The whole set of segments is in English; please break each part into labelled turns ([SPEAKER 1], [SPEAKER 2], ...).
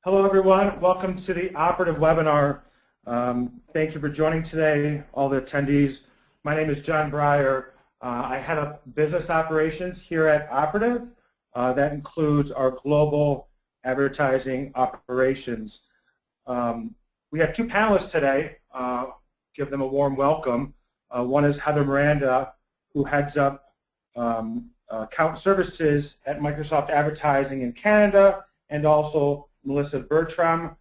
[SPEAKER 1] Hello, everyone. Welcome to the Operative webinar. Thank you for joining today, all the attendees. My name is John Breyer. I head up business operations here at Operative. That includes our global advertising operations. We have two panelists today. Give them a warm welcome. One is Heather Miranda, who heads up account services at Microsoft Advertising in Canada, and also Melissa Bertram,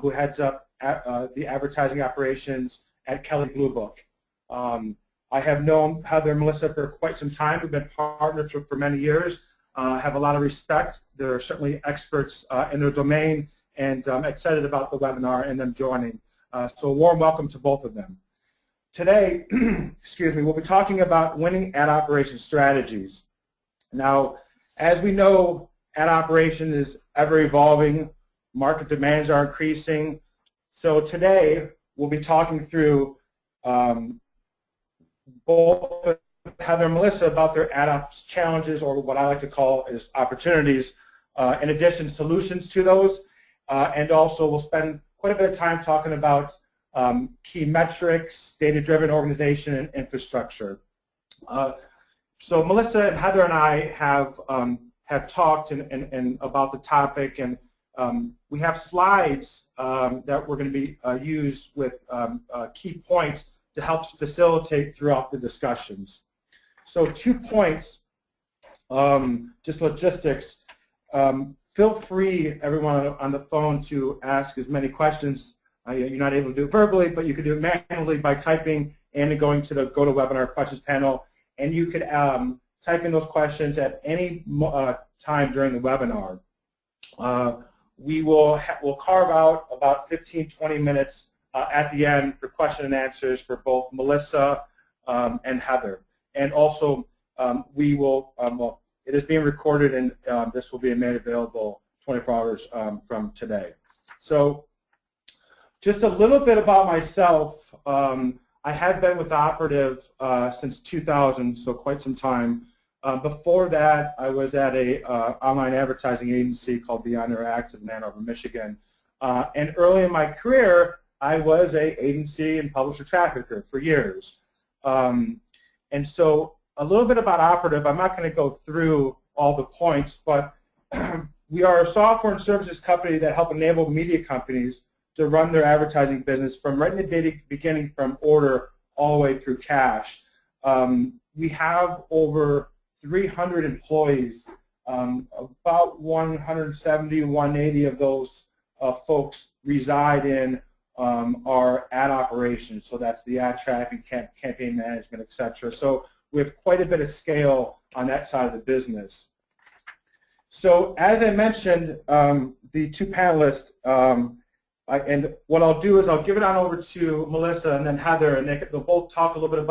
[SPEAKER 1] who heads up the advertising operations at Kelley Blue Book. I have known Heather and Melissa for quite some time. We've been partners for many years. Have a lot of respect. They're certainly experts in their domain, and I'm excited about the webinar and them joining. So a warm welcome to both of them. Today, excuse me, we'll be talking about winning ad operation strategies. Now, as we know, ad operation is ever evolving. Market demands are increasing. So today, we'll be talking through both Heather and Melissa about their ad ops challenges, or what I like to call is opportunities, in addition to solutions to those. And also, we'll spend quite a bit of time talking about key metrics, data-driven organization, and infrastructure. So Melissa and Heather and I have talked and about the topic, and we have slides that we're going to be used with key points to help facilitate throughout the discussions. So 2 points, just logistics. Feel free, everyone on the phone, to ask as many questions. You're not able to do it verbally, but you can do it manually by typing and going to the GoToWebinar questions panel. And you could type in those questions at any time during the webinar. We'll carve out about 15-20 minutes at the end for question and answers for both Melissa and Heather. And also, well, it is being recorded, and this will be made available 24 hours from today. So just a little bit about myself. I have been with Operative since 2000, so quite some time. Before that, I was at a online advertising agency called Beyond Interactive in Ann Arbor, Michigan. And early in my career, I was an agency and publisher trafficker for years. And so a little bit about Operative. I'm not going to go through all the points, but we are a software and services company that help enable media companies to run their advertising business from right in the beginning, from order all the way through cash. We have over 300 employees. About 170, 180 of those folks reside in our ad operations. So that's the ad tracking, campaign management, et cetera. So we have quite a bit of scale on that side of the business. So as I mentioned, the two panelists, and what I'll do is I'll give it on over to Melissa and then Heather, and they'll both talk a little bit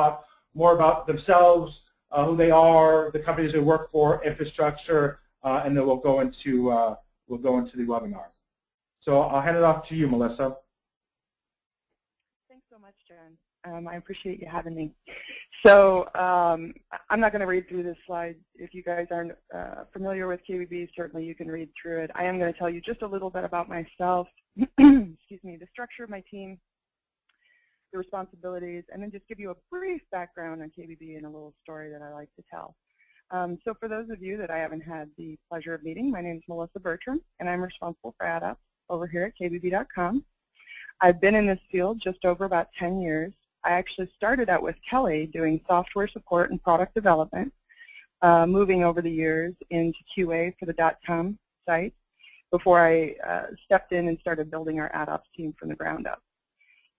[SPEAKER 1] more about themselves, who they are, the companies they work for, infrastructure, and then we'll go into the webinar. So I'll hand it off to you, Melissa.
[SPEAKER 2] Thanks so much, Jen. I appreciate you having me. So I'm not going to read through this slide. If you guys aren't familiar with KBB, certainly you can read through it. I am going to tell you just a little bit about myself, excuse me, the structure of my team, the responsibilities, and then just give you a brief background on KBB and a little story that I like to tell. So for those of you that I haven't had the pleasure of meeting, my name is Melissa Bertram, and I'm responsible for ad ops over here at kbb.com. I've been in this field just over about 10 years. I actually started out with Kelley doing software support and product development, moving over the years into QA for the .com site before I stepped in and started building our ad ops team from the ground up.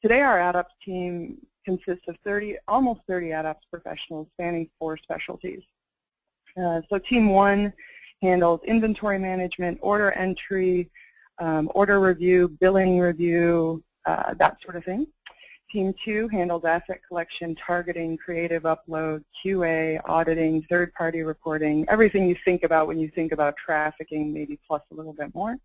[SPEAKER 2] Today our ad ops team consists of almost 30 ad ops professionals spanning 4 specialties. So team 1 handles inventory management, order entry, order review, billing review, that sort of thing. Team 2 handles asset collection, targeting, creative upload, QA, auditing, third-party reporting, everything you think about when you think about trafficking, maybe plus a little bit more.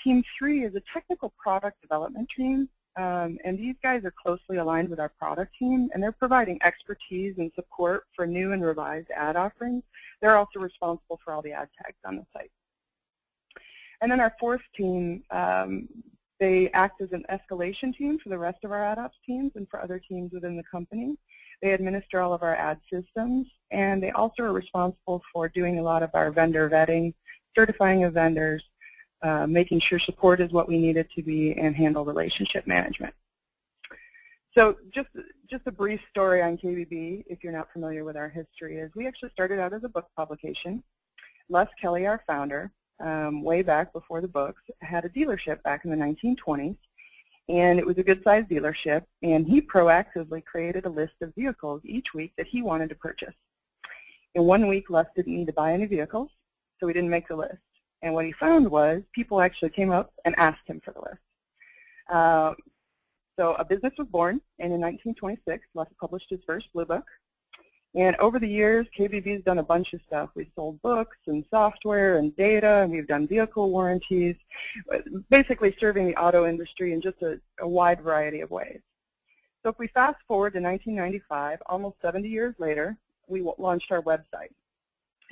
[SPEAKER 2] Team 3 is a technical product development team, and these guys are closely aligned with our product team, and they're providing expertise and support for new and revised ad offerings. They're also responsible for all the ad tags on the site. And then our fourth team, they act as an escalation team for the rest of our ad ops teams and for other teams within the company. They administer all of our ad systems, and they also are responsible for doing a lot of our vendor vetting, certifying of vendors, making sure support is what we need it to be, and handle relationship management. So just a brief story on KBB, if you're not familiar with our history, is we actually started out as a book publication. Les Kelly, our founder, way back before the books, had a dealership back in the 1920s, and it was a good-sized dealership, and he proactively created a list of vehicles each week that he wanted to purchase. In 1 week, Les didn't need to buy any vehicles, so he didn't make the list. And what he found was people actually came up and asked him for the list. So a business was born, and in 1926, Les published his first Blue Book. And over the years, KBB has done a bunch of stuff. We've sold books and software and data, and we've done vehicle warranties, basically serving the auto industry in just a wide variety of ways. So if we fast forward to 1995, almost 70 years later, we launched our website.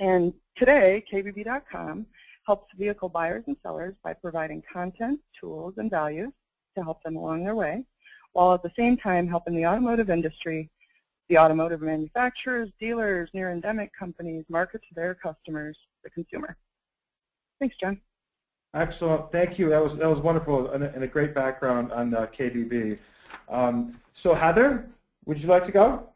[SPEAKER 2] And today, KBB.com helps vehicle buyers and sellers by providing content, tools, and values to help them along their way, while at the same time helping the automotive industry, the automotive manufacturers, dealers, near-endemic companies, market to their customers, the consumer. Thanks, John.
[SPEAKER 1] Excellent. Thank you. That was wonderful and a great background on KBB. So Heather, would you like to go?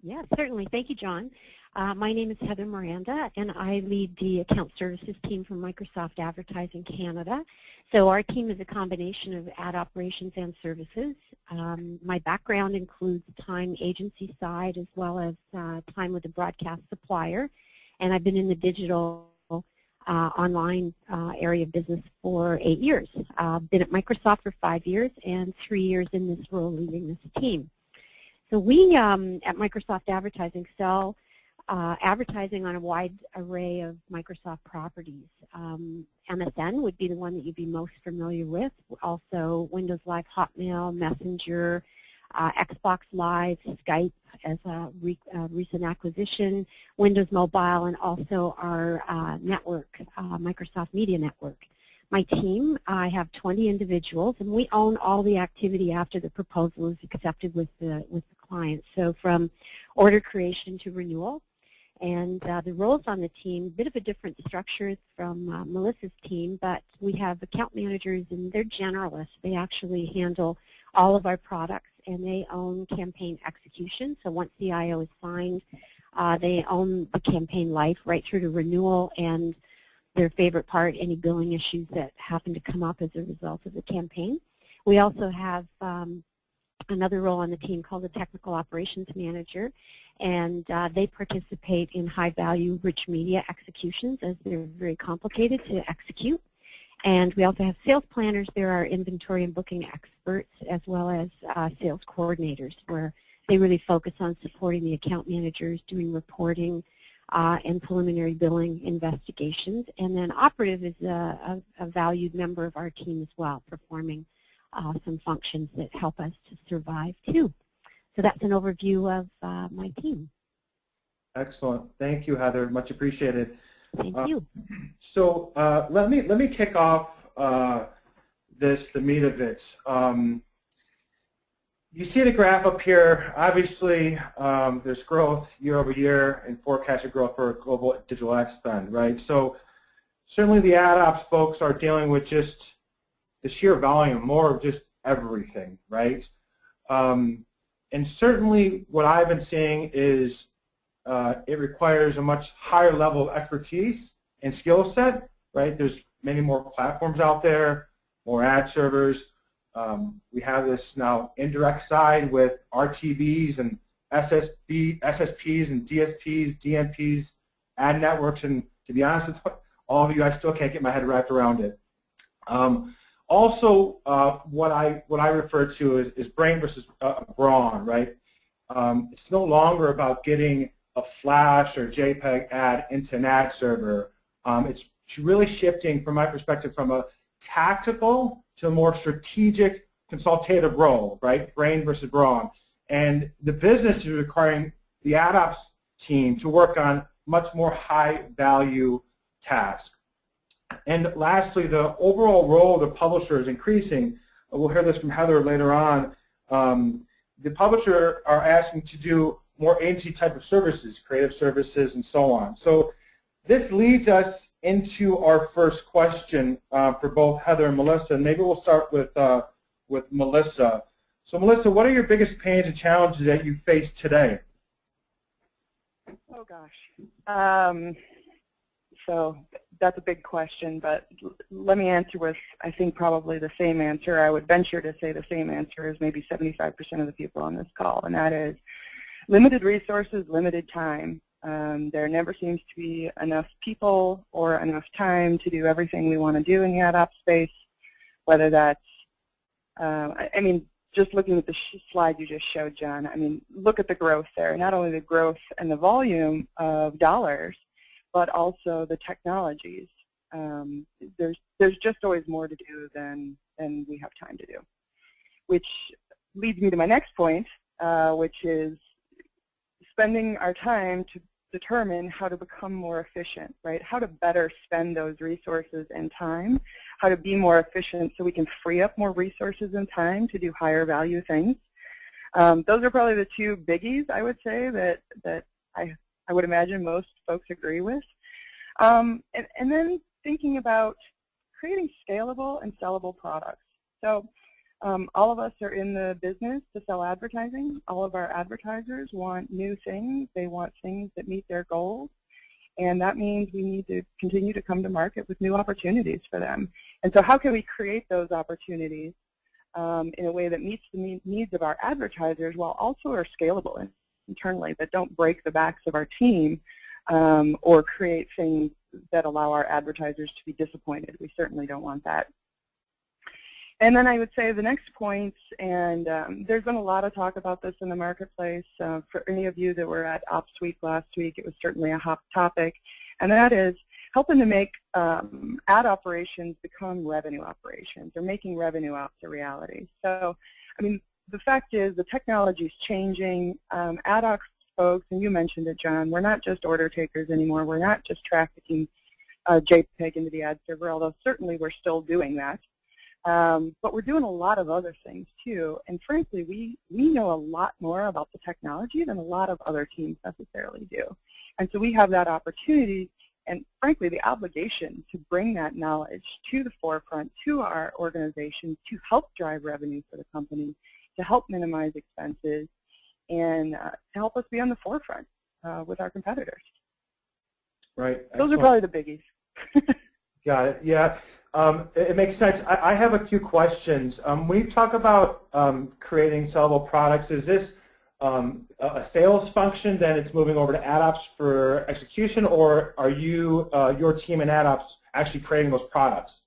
[SPEAKER 3] Yes, certainly. Thank you, John. My name is Heather Miranda, and I lead the account services team for Microsoft Advertising Canada. So our team is a combination of ad operations and services. My background includes time agency side as well as time with a broadcast supplier, and I've been in the digital online area of business for 8 years. Been at Microsoft for 5 years and 3 years in this role leading this team. So we at Microsoft Advertising sell advertising on a wide array of Microsoft properties. MSN would be the one that you'd be most familiar with. Also Windows Live Hotmail, Messenger, Xbox Live, Skype as a recent acquisition, Windows Mobile, and also our network, Microsoft Media Network. My team, I have 20 individuals, and we own all the activity after the proposal is accepted with the client. So from order creation to renewal. And the roles on the team, a bit of a different structure from Melissa's team, but we have account managers, and they're generalists. They actually handle all of our products, and they own campaign execution. So once the IO is signed, they own the campaign life right through to renewal, and their favorite part, any billing issues that happen to come up as a result of the campaign. We also have another role on the team called the Technical Operations Manager, and they participate in high-value, rich media executions as they're very complicated to execute. And we also have sales planners. There are inventory and booking experts, as well as sales coordinators, where they really focus on supporting the account managers, doing reporting and preliminary billing investigations. And then operative is a valued member of our team as well, performing some functions that help us to survive too. So that's an overview of my team.
[SPEAKER 1] Excellent. Thank you, Heather. Much appreciated.
[SPEAKER 3] Thank you.
[SPEAKER 1] So let me kick off the meat of it. You see the graph up here. Obviously, there's growth year over year and forecasted growth for global digital ad spend, right? So certainly the ad ops folks are dealing with just the sheer volume, more of just everything, right? And certainly what I've been seeing is it requires a much higher level of expertise and skill set, right? There's many more platforms out there, more ad servers. We have this now indirect side with RTBs and SSPs and DSPs, DMPs, ad networks, and to be honest with all of you, I still can't get my head wrapped around it. Also, what I refer to is brain versus brawn, right? It's no longer about getting a Flash or JPEG ad into an ad server. It's really shifting, from my perspective, from a tactical to a more strategic consultative role, right? Brain versus brawn. And the business is requiring the ad ops team to work on much more high value tasks. And lastly, the overall role of the publisher is increasing. We'll hear this from Heather later on. The publisher are asking to do more agency type of services, creative services, and so on. So this leads us into our first question for both Heather and Melissa. And maybe we'll start with Melissa. So Melissa, what are your biggest pains and challenges that you face today?
[SPEAKER 2] Oh gosh. So that's a big question, but let me answer with, I think, probably the same answer. I would venture to say the same answer as maybe 75% of the people on this call, and that is limited resources, limited time. There never seems to be enough people or enough time to do everything we want to do in the ad op space, whether that's, I mean, just looking at the slide you just showed, John, I mean, look at the growth there. Not only the growth and the volume of dollars, but also the technologies. There's just always more to do than we have time to do, which leads me to my next point, which is spending our time to determine how to become more efficient, right? How to better spend those resources and time, how to be more efficient so we can free up more resources and time to do higher value things. Those are probably the two biggies, I would say, that I would imagine most folks agree with. And then thinking about creating scalable and sellable products. So all of us are in the business to sell advertising. All of our advertisers want new things. They want things that meet their goals. And that means we need to continue to come to market with new opportunities for them. And so how can we create those opportunities in a way that meets the needs of our advertisers while also are scalable internally, that don't break the backs of our team or create things that allow our advertisers to be disappointed. We certainly don't want that. And then I would say the next point, and there's been a lot of talk about this in the marketplace. For any of you that were at Ops Week last week, it was certainly a hot topic, and that is helping to make ad operations become revenue operations, or making revenue ops a reality. So, I mean, the fact is the technology is changing. Ad ops folks, and you mentioned it, John, we're not just order takers anymore. We're not just trafficking JPEG into the ad server, although certainly we're still doing that. But we're doing a lot of other things too, and frankly, we know a lot more about the technology than a lot of other teams necessarily do. And so we have that opportunity and frankly the obligation to bring that knowledge to the forefront, to our organization, to help drive revenue for the company, to help minimize expenses, and to help us be on the forefront with our competitors.
[SPEAKER 1] Right.
[SPEAKER 2] Those are probably the biggies.
[SPEAKER 1] Got it. Yeah. It makes sense. I have a few questions. When you talk about creating sellable products, is this a sales function, then it's moving over to ad ops for execution, or are you, your team in ad ops, actually creating those products?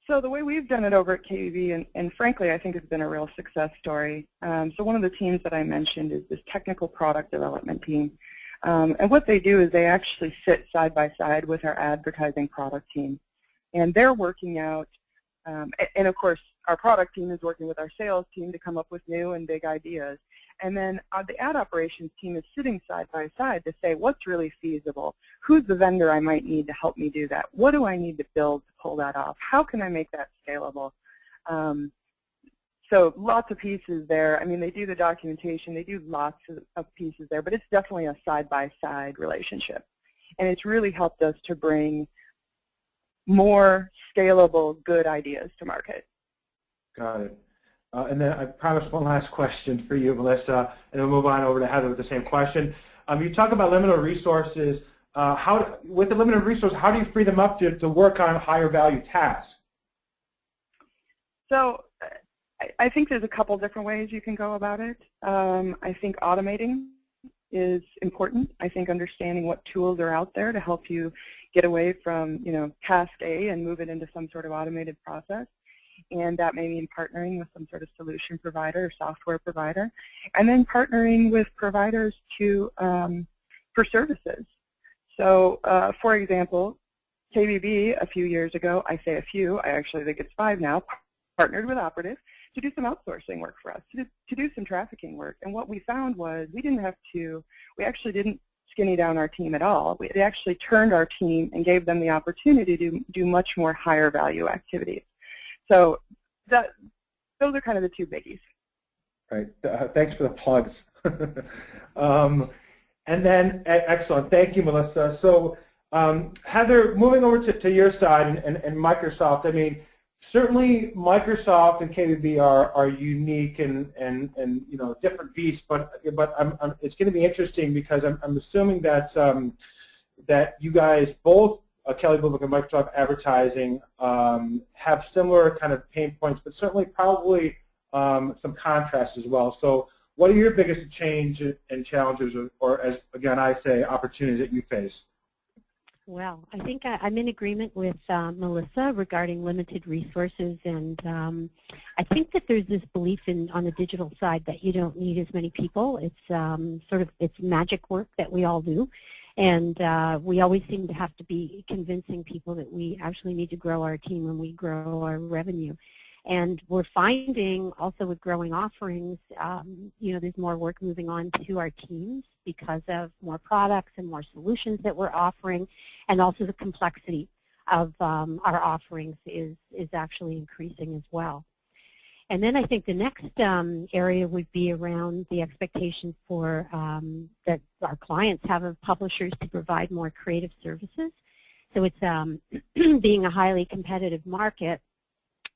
[SPEAKER 2] So the way we've done it over at KBB, and frankly I think it's been a real success story. So one of the teams that I mentioned is this technical product development team. And what they do is they actually sit side by side with our advertising product team. And they're working out, and of course our product team is working with our sales team to come up with new and big ideas. And then the ad operations team is sitting side by side to say what's really feasible, who's the vendor I might need to help me do that, what do I need to build to pull that off, how can I make that scalable. So lots of pieces there. I mean, they do the documentation, they do lots of pieces there, but it's definitely a side-by-side relationship. And it's really helped us to bring more scalable, good ideas to market. Got it.
[SPEAKER 1] And then I promised one last question for you, Melissa, and we'll move on over to Heather with the same question. You talk about limited resources. With the limited resources, how do you free them up to work on higher value tasks?
[SPEAKER 2] So I think there's a couple different ways you can go about it. I think automating is important. I think understanding what tools are out there to help you get away from, task A and move it into some sort of automated process. And that may mean partnering with some sort of solution provider or software provider, and then partnering with providers for services. So, for example, KBB a few years ago, I say a few, I actually think it's 5 now, partnered with Operative to do some outsourcing work for us, to do some trafficking work. And what we found was we actually didn't skinny down our team at all. They actually turned our team and gave them the opportunity to do much more higher value activities. So those are kind of the two biggies.
[SPEAKER 1] Right. Thanks for the plugs. And then, excellent. Thank you, Melissa. So, Heather, moving over to your side and Microsoft, I mean, certainly Microsoft and KBB are unique and you know, different beasts, but it's going to be interesting because I'm assuming that that you guys, both Kelley Blue Book and Microsoft Advertising, have similar kind of pain points, but certainly probably some contrasts as well. So what are your biggest changes and challenges, or as again I say, opportunities that you face?
[SPEAKER 3] Well, I think I'm in agreement with Melissa regarding limited resources, and I think that there's this belief on the digital side that you don't need as many people. It's it's magic work that we all do, and we always seem to have to be convincing people that we actually need to grow our team and we grow our revenue. And we're finding also with growing offerings, you know, there's more work moving on to our teams because of more products and more solutions that we're offering, and also the complexity of our offerings is actually increasing as well. And then I think the next area would be around the expectation for that our clients have of publishers to provide more creative services. So it's being a highly competitive market.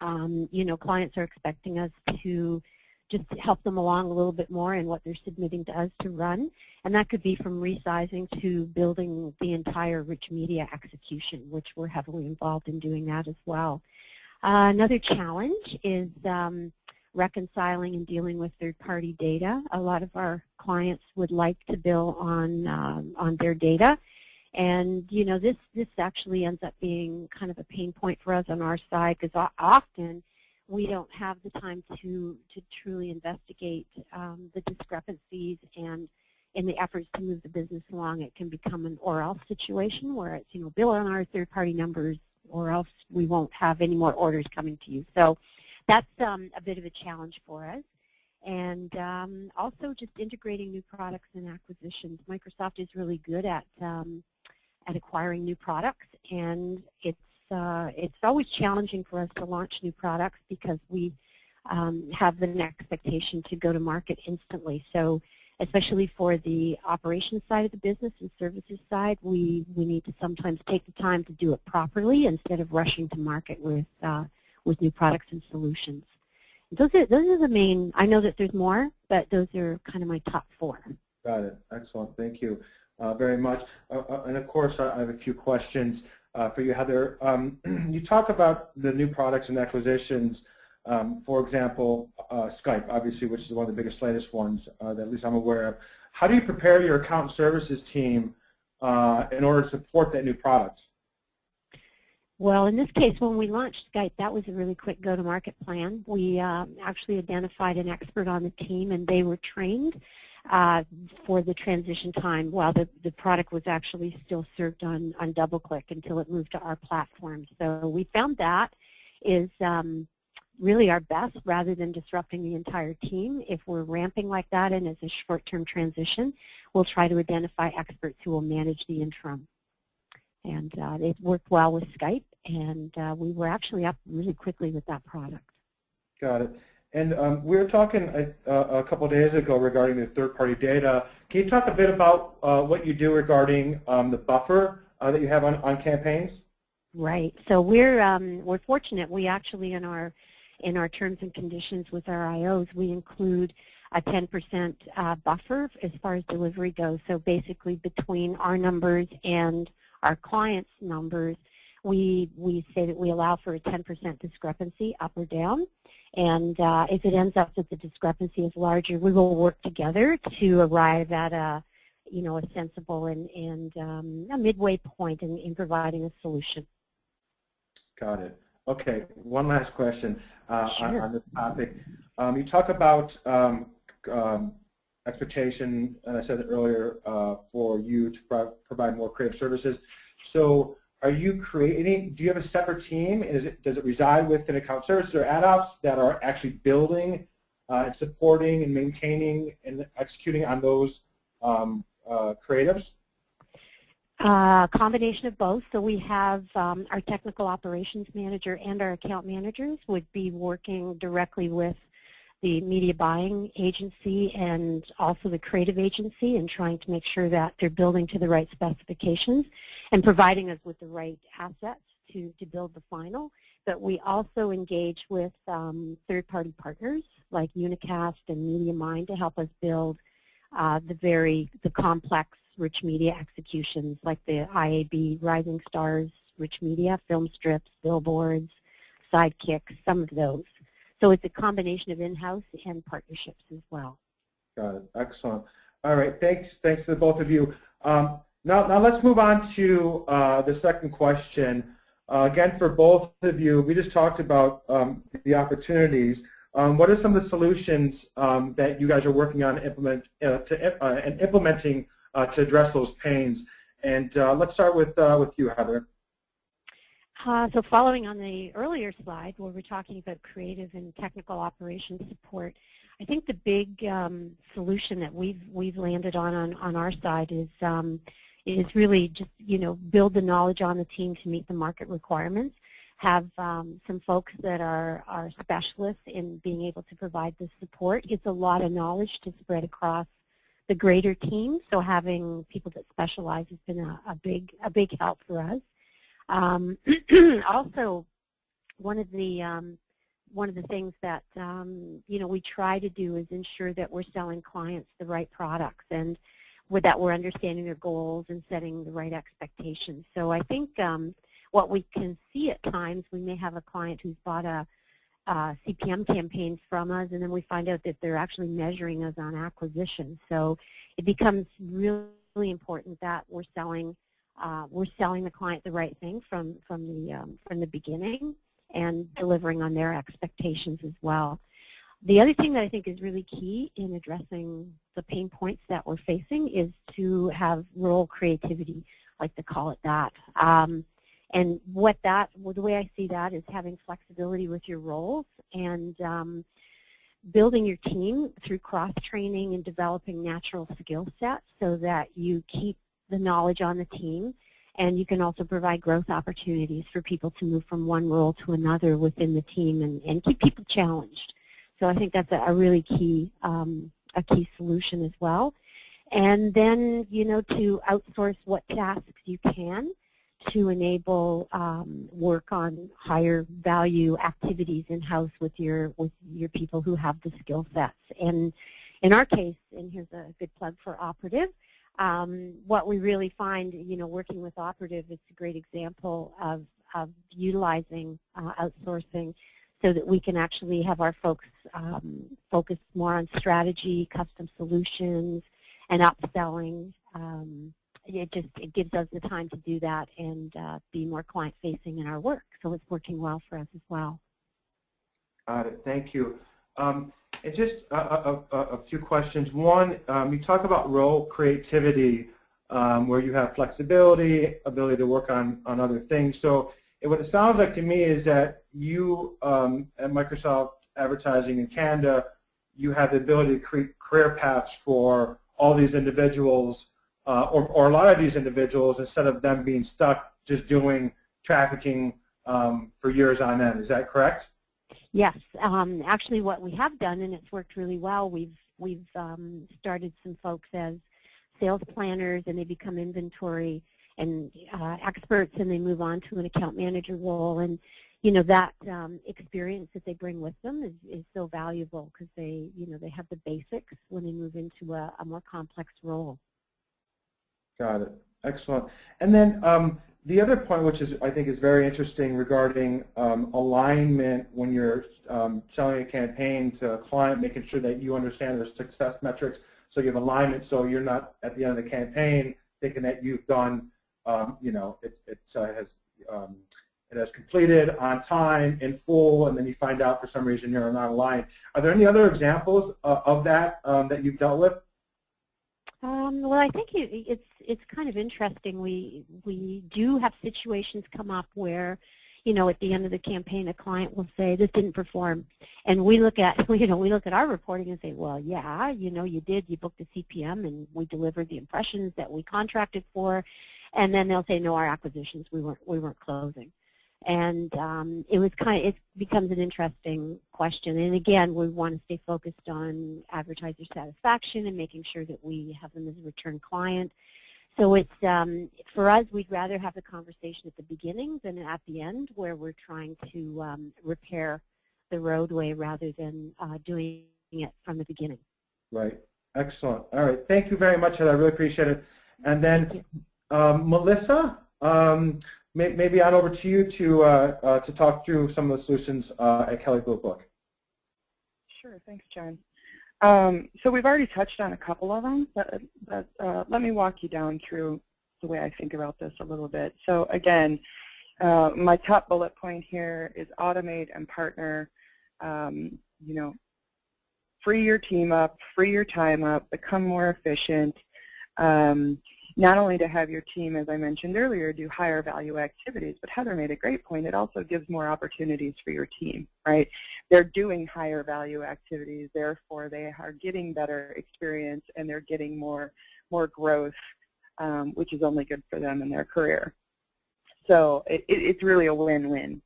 [SPEAKER 3] You know, clients are expecting us to just help them along a little bit more in what they're submitting to us to run, and that could be from resizing to building the entire rich media execution, which we're heavily involved in doing that as well. Another challenge is reconciling and dealing with third-party data. A lot of our clients would like to bill on their data. And, you know, this actually ends up being kind of a pain point for us on our side, because often we don't have the time to truly investigate the discrepancies, and in the efforts to move the business along, it can become an or else situation where it's, you know, bill on our third-party numbers or else we won't have any more orders coming to you. So that's a bit of a challenge for us. And also just integrating new products and acquisitions. Microsoft is really good at acquiring new products, and it's always challenging for us to launch new products because we have an expectation to go to market instantly. So especially for the operations side of the business and services side, we need to sometimes take the time to do it properly instead of rushing to market with new products and solutions. Those are the main. I know that there's more, but those are kind of my top four.
[SPEAKER 1] Got it. Excellent. Thank you very much. And of course, I have a few questions for you, Heather. You talk about the new products and acquisitions. For example, Skype, obviously, which is one of the biggest, latest ones that at least I'm aware of. How do you prepare your account services team in order to support that new product?
[SPEAKER 3] Well, in this case, when we launched Skype, that was a really quick go-to-market plan. We actually identified an expert on the team, and they were trained for the transition time while the product was actually still served on DoubleClick until it moved to our platform. So we found that is really our best rather than disrupting the entire team. If we're ramping like that and as a short-term transition, we'll try to identify experts who will manage the interim. And it worked well with Skype, and we were actually up really quickly with that product. Got it.
[SPEAKER 1] And we were talking a couple of days ago regarding the third-party data. Can you talk a bit about what you do regarding the buffer that you have on campaigns?
[SPEAKER 3] Right. So we're fortunate. We actually in our terms and conditions with our IOs, we include a 10% buffer as far as delivery goes. So basically between our numbers and our clients' numbers, we say that we allow for a 10% discrepancy up or down. And if it ends up that the discrepancy is larger, we will work together to arrive at a sensible and a midway point in providing a solution.
[SPEAKER 1] Got it. Okay, one last question
[SPEAKER 3] Sure.
[SPEAKER 1] on this topic. You talk about expectation, and I said it earlier, for you to provide more creative services. So are you creating, do you have a separate team? Does it reside within account services or ad ops that are actually building and supporting and maintaining and executing on those creatives?
[SPEAKER 3] Combination of both. So we have our technical operations manager and our account managers would be working directly with the media buying agency and also the creative agency and trying to make sure that they're building to the right specifications and providing us with the right assets to build the final. But we also engage with third-party partners like Unicast and MediaMind to help us build the complex rich media executions like the IAB, Rising Stars, rich media, film strips, billboards, sidekicks, some of those. So it's a combination of in-house and partnerships as well.
[SPEAKER 1] Got it. Excellent. All right. Thanks to the both of you. Now let's move on to the second question. Again, for both of you, we just talked about the opportunities. What are some of the solutions that you guys are working on and implementing to address those pains? And let's start with you, Heather.
[SPEAKER 3] So following on the earlier slide where we're talking about creative and technical operations support, I think the big solution that we've landed on our side is really just, build the knowledge on the team to meet the market requirements, have some folks that are specialists in being able to provide this support. It's a lot of knowledge to spread across the greater team, so having people that specialize has been a big help for us. Also, one of the things that we try to do is ensure that we're selling clients the right products and that we're understanding their goals and setting the right expectations. So I think what we can see at times, we may have a client who's bought a CPM campaign from us, and then we find out that they're actually measuring us on acquisition. So it becomes really important that we're selling the client the right thing from the beginning and delivering on their expectations as well. The other thing that I think is really key in addressing the pain points that we're facing is to have role creativity, I like to call it that. And the way I see that is having flexibility with your roles and building your team through cross-training and developing natural skill sets so that you keep the knowledge on the team, and you can also provide growth opportunities for people to move from one role to another within the team and keep people challenged. So I think that's a really key solution as well. And then, to outsource what tasks you can to enable work on higher value activities in-house with your people who have the skill sets. And in our case, and here's a good plug for Operative, what we really find, working with Operative is a great example of utilizing outsourcing so that we can actually have our folks focus more on strategy, custom solutions, and upselling. It gives us the time to do that and be more client-facing in our work. So it's working well for us as well.
[SPEAKER 1] Got it. Thank you. And just a few questions. One, you talk about role creativity, where you have flexibility, ability to work on other things. So what it sounds like to me is that you at Microsoft Advertising in Canada, you have the ability to create career paths for all these individuals, or a lot of these individuals, instead of them being stuck just doing trafficking for years on end. Is that correct?
[SPEAKER 3] Yes. Actually, what we have done, and it's worked really well, we've started some folks as sales planners, and they become inventory and experts, and they move on to an account manager role. And that experience that they bring with them is so valuable because they have the basics when they move into a more complex role.
[SPEAKER 1] Got it. Excellent. And then the other point, which I think is very interesting regarding alignment when you're selling a campaign to a client, making sure that you understand their success metrics, so you have alignment, so you're not at the end of the campaign thinking that you've done, it has completed on time, in full, and then you find out for some reason you're not aligned. Are there any other examples of that that you've dealt with?
[SPEAKER 3] Well, I think it's kind of interesting. We do have situations come up where, at the end of the campaign, a client will say, "This didn't perform," and we look at our reporting and say, "Well, yeah, you did. You booked the CPM, and we delivered the impressions that we contracted for," and then they'll say, no, our acquisitions, we weren't closing. And it becomes an interesting question. And again, we want to stay focused on advertiser satisfaction and making sure that we have them as a return client. So it's, for us, we'd rather have the conversation at the beginning than at the end, where we're trying to repair the roadway rather than doing it from the beginning.
[SPEAKER 1] Right. Excellent. All right. Thank you very much, Heather. I really appreciate it. And then Melissa, maybe on over to you to talk through some of the solutions at Kelley Blue Book.
[SPEAKER 2] Sure. Thanks, John. So we've already touched on a couple of them, but let me walk you down through the way I think about this a little bit. So again, my top bullet point here is automate and partner. You know, free your team up, free your time up, become more efficient. Not only to have your team, as I mentioned earlier, do higher value activities, but Heather made a great point. It also gives more opportunities for your team, right? They're doing higher value activities, therefore they are getting better experience and they're getting more growth, which is only good for them in their career. So it's really a win-win.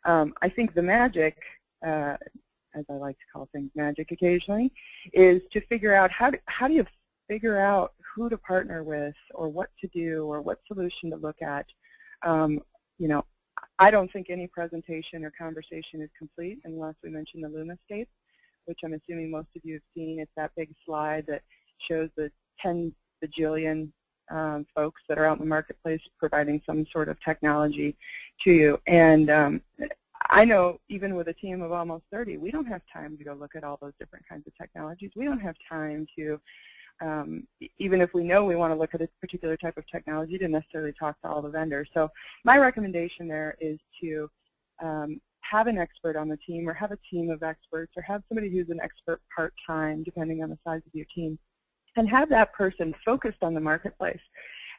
[SPEAKER 2] I think the magic, as I like to call things magic occasionally, is to figure out how do you figure out who to partner with or what to do or what solution to look at. You know, I don't think any presentation or conversation is complete unless we mention the LumaScape, which I'm assuming most of you have seen. It's that big slide that shows the 10 bajillion folks that are out in the marketplace providing some sort of technology to you. And I know even with a team of almost 30, we don't have time to go look at all those different kinds of technologies. We don't have time to, even if we know we want to look at a particular type of technology, to necessarily talk to all the vendors. So my recommendation there is to have an expert on the team or have a team of experts or have somebody who's an expert part-time, depending on the size of your team, and have that person focused on the marketplace.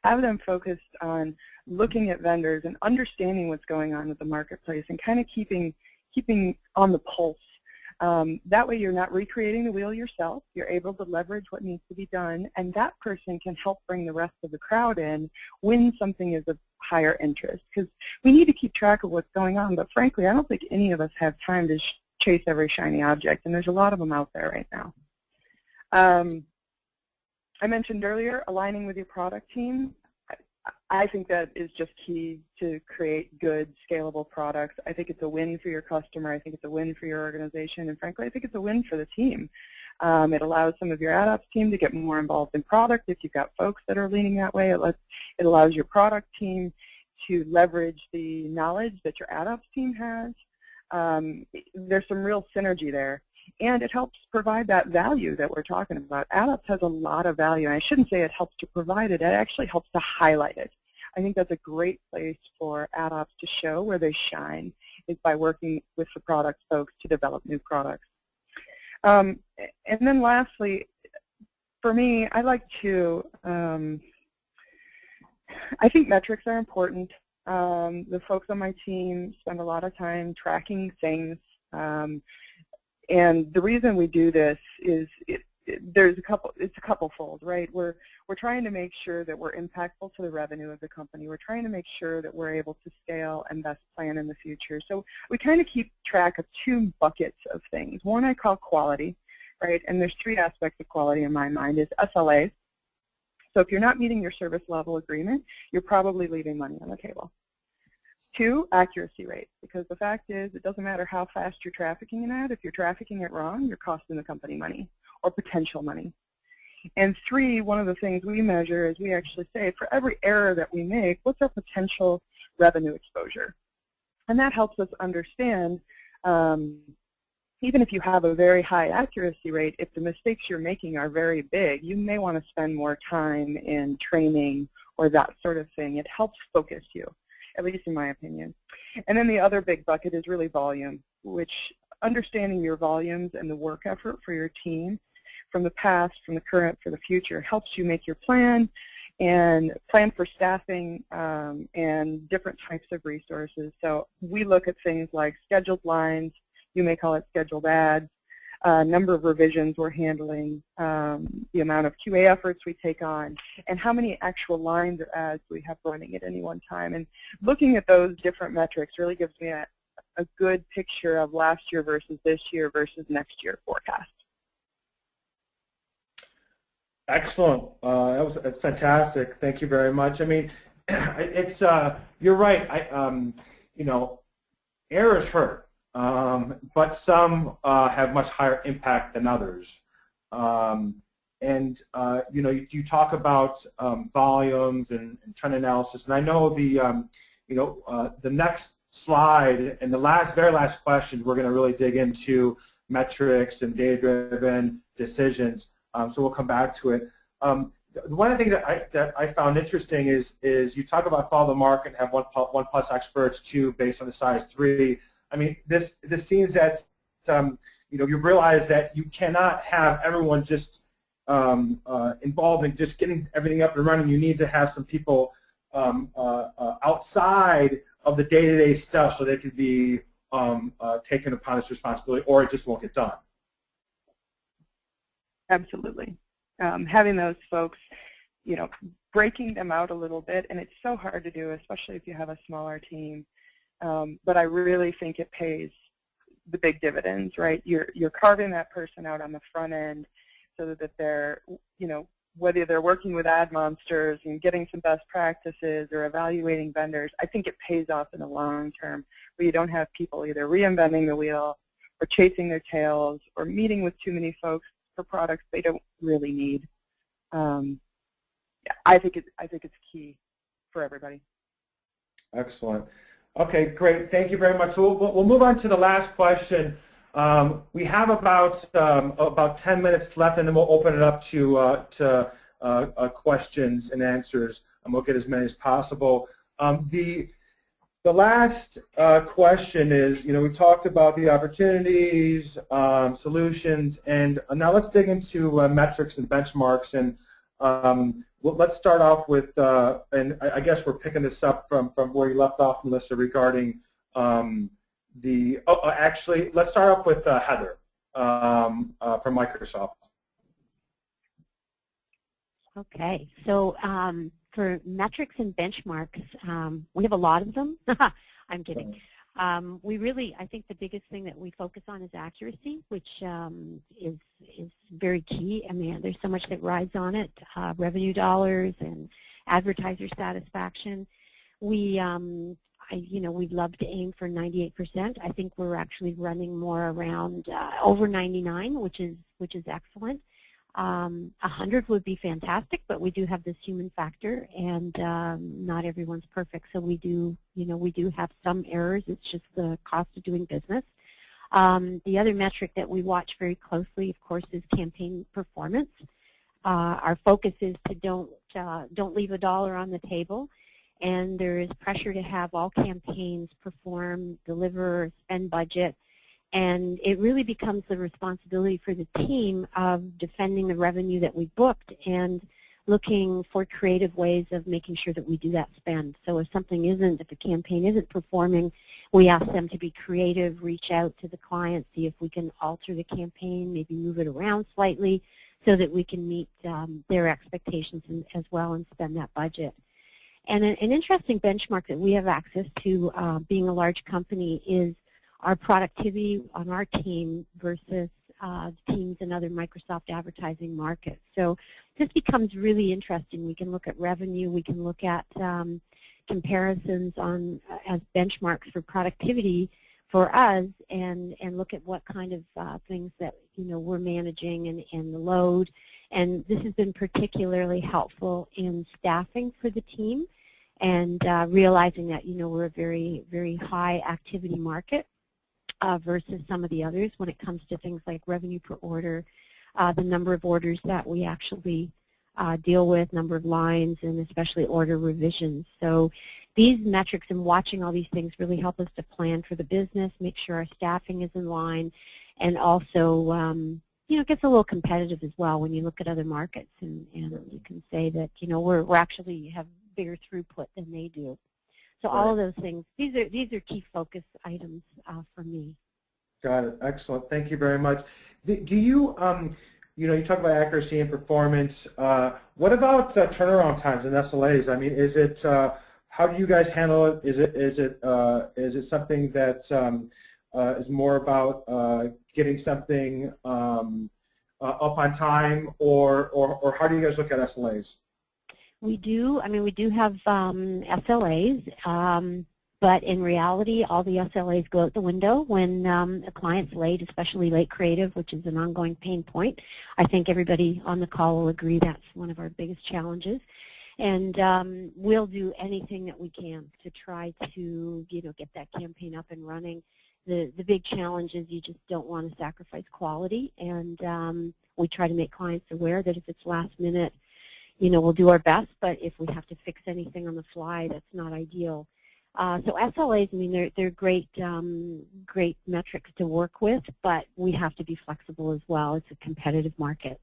[SPEAKER 2] Have them focused on looking at vendors and understanding what's going on with the marketplace and kind of keeping on the pulse. That way you're not recreating the wheel yourself. You're able to leverage what needs to be done, and that person can help bring the rest of the crowd in when something is of higher interest. Because we need to keep track of what's going on, but frankly, I don't think any of us have time to chase every shiny object, and there's a lot of them out there right now. I mentioned earlier aligning with your product team. I think that is just key to create good, scalable products. I think it's a win for your customer. I think it's a win for your organization. And frankly, I think it's a win for the team. It allows some of your ad ops team to get more involved in product if you've got folks that are leaning that way. It allows your product team to leverage the knowledge that your ad ops team has. There's some real synergy there. And it helps provide that value that we're talking about. Ad ops has a lot of value. And I shouldn't say it helps to provide it. It actually helps to highlight it. I think that's a great place for ad ops to show where they shine, is by working with the product folks to develop new products. And then lastly, for me, I like to, I think metrics are important. The folks on my team spend a lot of time tracking things. And the reason we do this is it's a couple-fold, right? We're trying to make sure that we're impactful to the revenue of the company. We're trying to make sure that we're able to scale and best plan in the future. So we kind of keep track of two buckets of things. One I call quality, right? And there's three aspects of quality in my mind. Is SLAs. So if you're not meeting your service level agreement, you're probably leaving money on the table. 2, accuracy rate, because the fact is it doesn't matter how fast you're trafficking an ad. If you're trafficking it wrong, you're costing the company money or potential money. And 3, one of the things we measure is we actually say for every error that we make, what's our potential revenue exposure? And that helps us understand, even if you have a very high accuracy rate, if the mistakes you're making are very big, you may want to spend more time in training or that sort of thing. It helps focus you, at least in my opinion. And then the other big bucket is really volume, which understanding your volumes and the work effort for your team from the past, from the current, for the future helps you make your plan and plan for staffing and different types of resources. So we look at things like scheduled lines, you may call it scheduled ads, number of revisions we're handling, the amount of QA efforts we take on, and how many actual lines or ads we have running at any one time. And looking at those different metrics really gives me a good picture of last year versus this year versus next year forecast.
[SPEAKER 1] Excellent. That's fantastic. Thank you very much. I mean, it's you're right. You know, errors hurt, but some have much higher impact than others. And you know, you talk about volumes and trend analysis, and I know the you know, the next slide and the very last question, we're going to really dig into metrics and data-driven decisions. So we'll come back to it. One of the things that I found interesting is you talk about follow the market and have one plus experts, 2 based on the size, 3. I mean, this seems that you know, you realize that you cannot have everyone just involved in just getting everything up and running. You need to have some people outside of the day-to-day stuff so they can be taken upon this responsibility, or it just won't get done.
[SPEAKER 2] Absolutely. Having those folks, you know, breaking them out a little bit, and it's so hard to do, especially if you have a smaller team. But I really think it pays the big dividends, right? You're carving that person out on the front end so that they're, you know, whether they're working with ad monsters and getting some best practices or evaluating vendors, I think it pays off in the long term, where you don't have people either reinventing the wheel or chasing their tails or meeting with too many folks for products they don't really need. Yeah, I think it's key for everybody.
[SPEAKER 1] Excellent. Okay, great. Thank you very much. We'll move on to the last question. We have about 10 minutes left, and then we'll open it up to questions and answers, and we'll get as many as possible. The last question is, you know, we talked about the opportunities, solutions, and now let's dig into metrics and benchmarks. And let's start off with, and I guess we're picking this up from where you left off, Melissa, regarding actually, let's start off with Heather from Microsoft.
[SPEAKER 3] Okay, so for metrics and benchmarks, we have a lot of them. I'm kidding. We really, I think the biggest thing that we focus on is accuracy, which is very key. I mean, there's so much that rides on it, revenue dollars and advertiser satisfaction. We, you know, we'd love to aim for 98%. I think we're actually running more around over 99, which is excellent. 100 would be fantastic, but we do have this human factor, and not everyone's perfect. So we do, you know, we do have some errors. It's just the cost of doing business. The other metric that we watch very closely, of course, is campaign performance. Our focus is to don't leave a dollar on the table, and there is pressure to have all campaigns perform, deliver, spend budget. And it really becomes the responsibility for the team of defending the revenue that we booked and looking for creative ways of making sure that we do that spend. So if a campaign isn't performing, we ask them to be creative, reach out to the client, see if we can alter the campaign, maybe move it around slightly so that we can meet their expectations as well and spend that budget. And an interesting benchmark that we have access to, being a large company, is our productivity on our team versus teams in other Microsoft advertising markets. So this becomes really interesting. We can look at revenue. We can look at comparisons on as benchmarks for productivity for us, and look at what kind of things that, you know, we're managing and the load. And this has been particularly helpful in staffing for the team and realizing that, you know, we're a very, very high activity market. Versus some of the others when it comes to things like revenue per order, the number of orders that we actually deal with, number of lines, and especially order revisions. So these metrics and watching all these things really help us to plan for the business, make sure our staffing is in line, and also, you know, it gets a little competitive as well when you look at other markets, and you can say that, you know, we're actually have bigger throughput than they do. So all of those things, these are key focus items for me.
[SPEAKER 1] Got it. Excellent. Thank you very much. Do you, you talk about accuracy and performance. What about turnaround times and SLAs? I mean, is it, how do you guys handle it? Is it something that is more about getting something up on time, or how do you guys look at SLAs?
[SPEAKER 3] We do. I mean, we do have SLAs. But in reality, all the SLAs go out the window when a client's late, especially late creative, which is an ongoing pain point. I think everybody on the call will agree that's one of our biggest challenges. And we'll do anything that we can to try to, get that campaign up and running. The big challenge is you just don't want to sacrifice quality, and we try to make clients aware that if it's last minute, we'll do our best, but if we have to fix anything on the fly, that's not ideal. So SLAs, I mean, they're great, great metrics to work with, but we have to be flexible as well. It's a competitive market.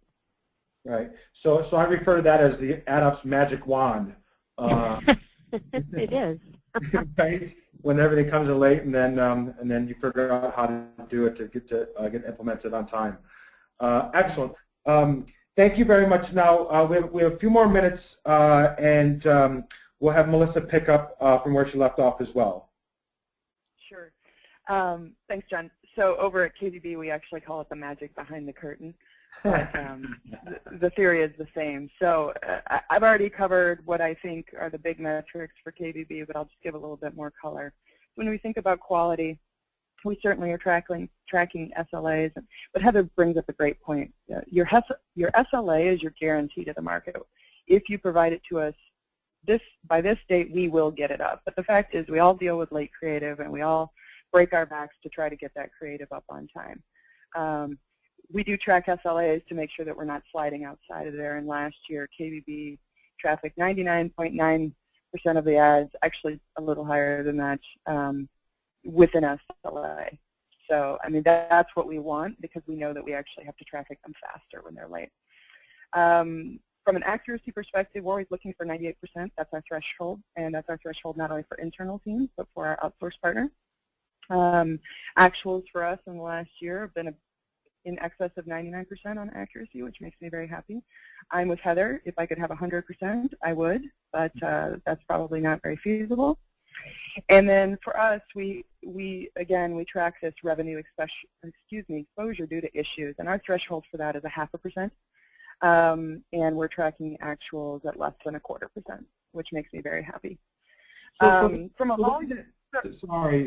[SPEAKER 1] Right. So I refer to that as the AdOps magic wand.
[SPEAKER 3] It is.
[SPEAKER 1] Right. When everything comes in late, and then you figure out how to do it to get implemented on time. Excellent. Thank you very much. Now we have a few more minutes, and we'll have Melissa pick up from where she left off as well.
[SPEAKER 2] Sure. Thanks, John. So over at KDB, we actually call it the magic behind the curtain. But the theory is the same. So I've already covered what I think are the big metrics for KDB, but I'll just give a little bit more color. When we think about quality, we certainly are tracking SLAs, but Heather brings up a great point. Your SLA is your guarantee to the market. If you provide it to us by this date, we will get it up. But the fact is, we all deal with late creative, and we all break our backs to try to get that creative up on time. We do track SLAs to make sure that we're not sliding outside of there. And last year, KBB trafficked 99.9% of the ads, actually a little higher than that, within SLA. So, I mean, that's what we want, because we know that we actually have to traffic them faster when they're late. From an accuracy perspective, we're always looking for 98%. That's our threshold, and that's our threshold not only for internal teams, but for our outsourced partner. Actuals for us in the last year have been in excess of 99% on accuracy, which makes me very happy. I'm with Heather. If I could have 100%, I would, but that's probably not very feasible. And then for us, we track this revenue exposure due to issues, and our threshold for that is 0.5%. And we're tracking actuals at less than 0.25%, which makes me very happy.
[SPEAKER 1] Sorry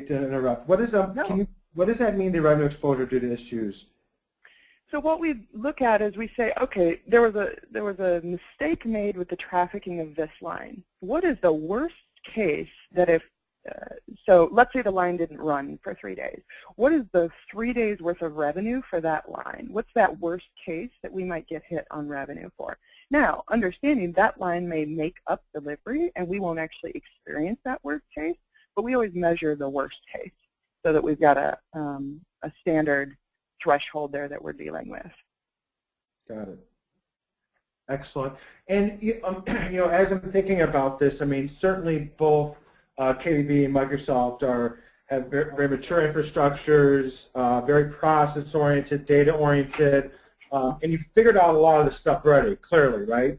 [SPEAKER 1] to interrupt. What does that mean? The revenue exposure due to issues?
[SPEAKER 2] So what we look at is we say, okay, there was a mistake made with the trafficking of this line. What is the worst case that if so let's say the line didn't run for 3 days. What is the 3 days worth of revenue for that line? What's that worst case that we might get hit on revenue for? Now, understanding that line may make up delivery, and we won't actually experience that worst case, but we always measure the worst case so that we've got a standard threshold there that we're dealing with.
[SPEAKER 1] Got it. Excellent. And as I'm thinking about this, I mean, certainly both KDB and Microsoft have very mature infrastructures, very process-oriented, data-oriented, and you've figured out a lot of this stuff already, clearly, right?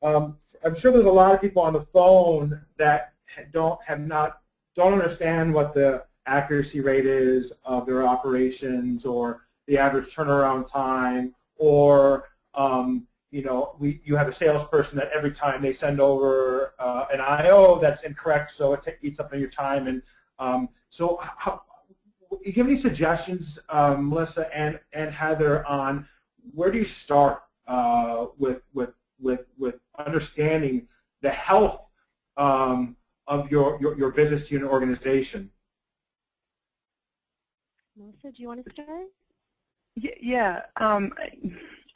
[SPEAKER 1] I'm sure there's a lot of people on the phone that don't understand what the accuracy rate is of their operations, or the average turnaround time, or you have a salesperson that every time they send over an IO that's incorrect, so it eats up your time. And so do you give any suggestions, Melissa and Heather, on where do you start with understanding the health of your business unit organization?
[SPEAKER 3] Melissa, do you want to start?
[SPEAKER 2] Yeah.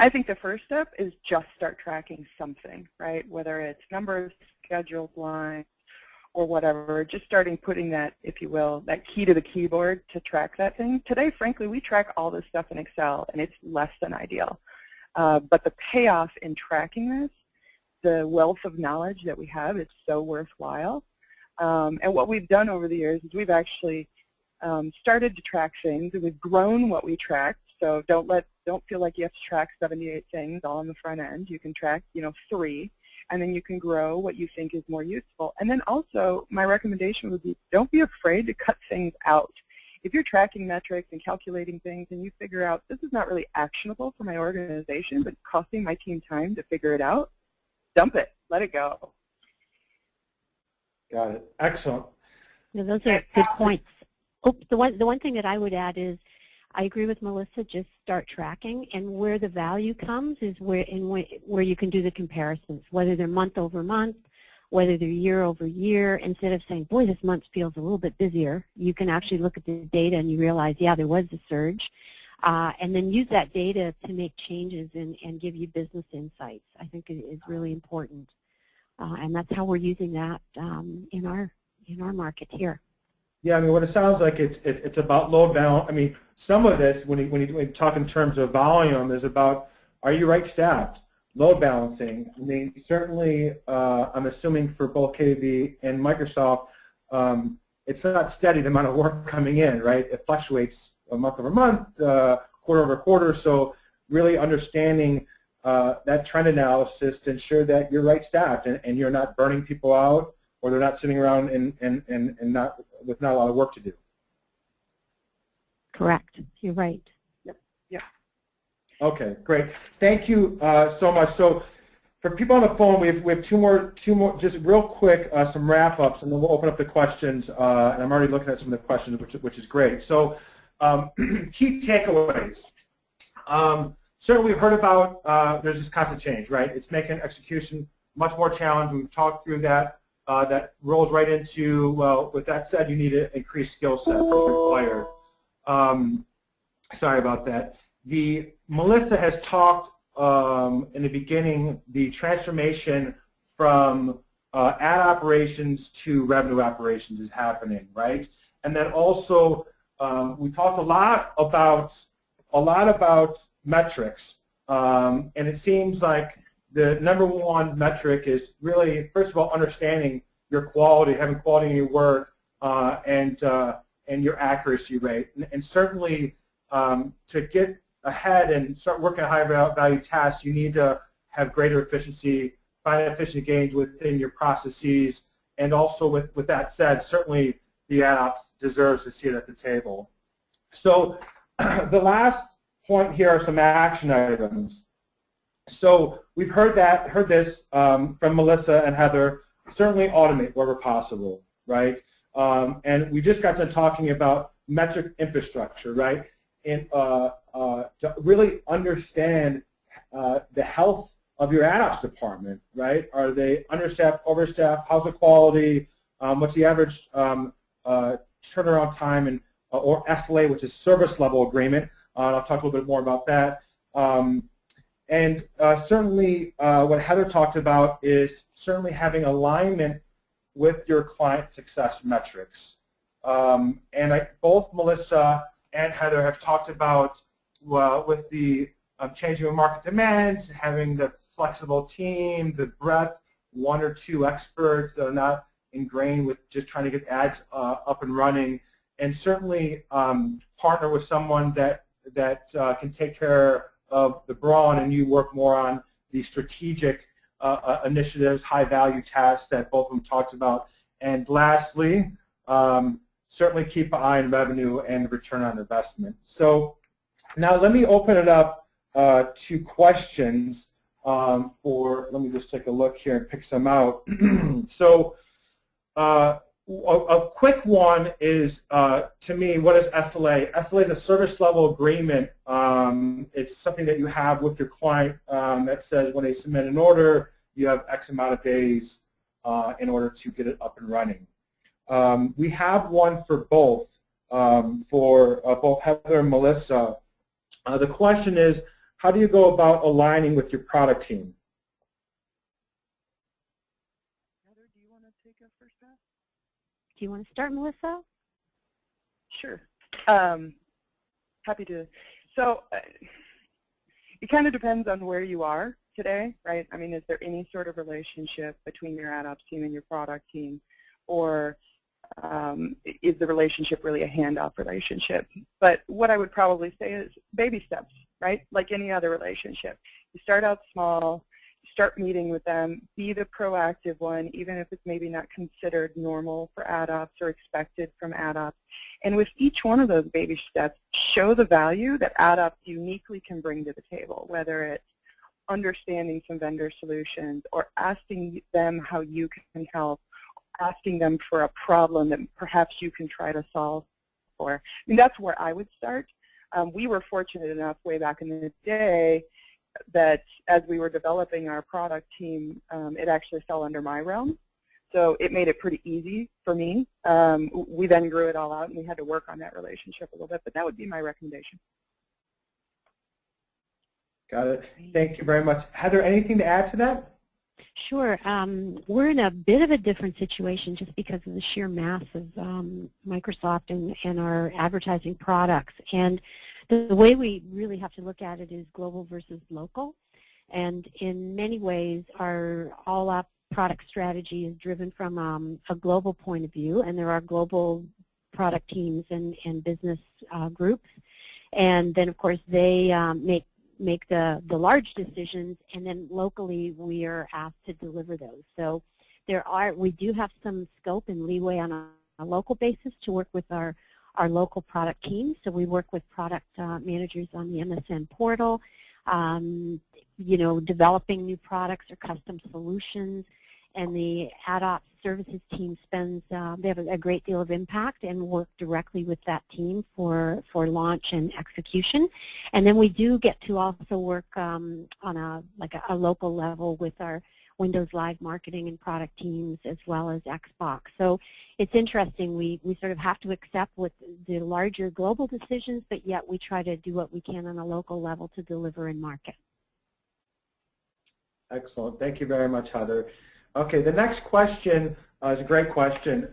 [SPEAKER 2] I think the first step is just start tracking something, right? Whether it's numbers, schedules, lines, or whatever, just starting putting that, if you will, that key to the keyboard to track that thing. Today, frankly, we track all this stuff in Excel, and it's less than ideal. But the payoff in tracking this, the wealth of knowledge that we have, it's so worthwhile. And what we've done over the years is we've actually started to track things, and we've grown what we tracked. So don't feel like you have to track 78 things all on the front end. You can track, 3, and then you can grow what you think is more useful. And then also, my recommendation would be, don't be afraid to cut things out. If you're tracking metrics and calculating things and you figure out this is not really actionable for my organization, but costing my team time to figure it out, dump it, let it go.
[SPEAKER 1] Got it. Excellent.
[SPEAKER 3] Yeah, those are good points. Oops, the one thing that I would add is, I agree with Melissa, just start tracking, and where the value comes is where you can do the comparisons, whether they're month over month, whether they're year over year. Instead of saying, boy, this month feels a little bit busier, you can actually look at the data and you realize, yeah, there was a surge, and then use that data to make changes and give you business insights. I think it is really important, and that's how we're using that in our market here.
[SPEAKER 1] Yeah, I mean, what it sounds like, it's about load balance. I mean, some of this, when you talk in terms of volume, is about, are you right staffed? Load balancing. I mean, certainly, I'm assuming for both KVB and Microsoft, it's not steady, the amount of work coming in, right? It fluctuates month over month, quarter over quarter. So really understanding that trend analysis to ensure that you're right staffed and you're not burning people out, or they're not sitting around and not with not a lot of work to do.
[SPEAKER 3] Correct. You're right.
[SPEAKER 2] Yep. Yeah.
[SPEAKER 1] Okay, great. Thank you so much. So for people on the phone, we have two more, just real quick, some wrap-ups, and then we'll open up the questions. And I'm already looking at some of the questions, which is great. So key takeaways. Certainly we've heard about there's this constant change, right? It's making execution much more challenging. We've talked through that. That rolls right into, well, with that said, you need an increased skill set required. Sorry about that. Melissa has talked in the beginning, the transformation from ad operations to revenue operations is happening, right? And then also we talked a lot about metrics, and it seems like the #1 metric is really, first of all, understanding your quality, having quality in your work, and your accuracy rate. And certainly, to get ahead and start working on higher value tasks, you need to have greater efficiency, find efficient gains within your processes, and also with that said, certainly the ad ops deserves a seat at the table. So the last point here are some action items. So we've heard this from Melissa and Heather. Certainly automate wherever possible, right? And we just got done talking about metric infrastructure, right? And to really understand the health of your ad ops department, right? Are they understaffed, overstaffed? How's the quality? What's the average turnaround time, and or SLA, which is service level agreement? I'll talk a little bit more about that. And certainly what Heather talked about is certainly having alignment with your client success metrics. And both Melissa and Heather have talked about, with the changing of market demands, having the flexible team, the breadth, 1 or 2 experts that are not ingrained with just trying to get ads up and running, and certainly partner with someone that can take care of the brawn, and you work more on the strategic initiatives, high-value tasks that both of them talked about. And lastly, certainly keep an eye on revenue and return on investment. So now let me open it up to questions let me just take a look here and pick some out. So a quick one is, to me, what is SLA? SLA is a service level agreement. It's something that you have with your client that says when they submit an order, you have X amount of days in order to get it up and running. We have one for both Heather and Melissa. The question is, how do you go about aligning with your product team?
[SPEAKER 2] Heather, do you want to take a first pass?
[SPEAKER 3] Do you want to start, Melissa?
[SPEAKER 2] Sure. Happy to. So it kind of depends on where you are today, right? I mean, is there any sort of relationship between your ad ops team and your product team? Or is the relationship really a handoff relationship? But what I would probably say is baby steps, right? Like any other relationship. You start out small, you start meeting with them, be the proactive one, even if it's maybe not considered normal for AdOps or expected from AdOps. And with each one of those baby steps, show the value that AdOps uniquely can bring to the table, whether it's understanding some vendor solutions or asking them how you can help, asking them for a problem that perhaps you can try to solve for. I mean, that's where I would start. We were fortunate enough way back in the day that as we were developing our product team, it actually fell under my realm. So it made it pretty easy for me. We then grew it all out, and we had to work on that relationship a little bit, but that would be my recommendation.
[SPEAKER 1] Got it. Thank you very much. Heather, anything to add to that?
[SPEAKER 3] Sure. We're in a bit of a different situation just because of the sheer mass of Microsoft and our advertising products. And the way we really have to look at it is global versus local. And in many ways, our all-up product strategy is driven from a global point of view, and there are global product teams and business groups. And then, of course, they make the large decisions, and then locally we are asked to deliver those. So we do have some scope and leeway on a local basis to work with our local product teams. So we work with product managers on the MSN portal, developing new products or custom solutions, and the AdOps services team they have a great deal of impact and work directly with that team for launch and execution. And then we do get to also work on a local level with our Windows Live marketing and product teams as well as Xbox. So it's interesting. We sort of have to accept what the larger global decisions, but yet we try to do what we can on a local level to deliver and market.
[SPEAKER 1] Excellent. Thank you very much, Heather. Okay, the next question is a great question.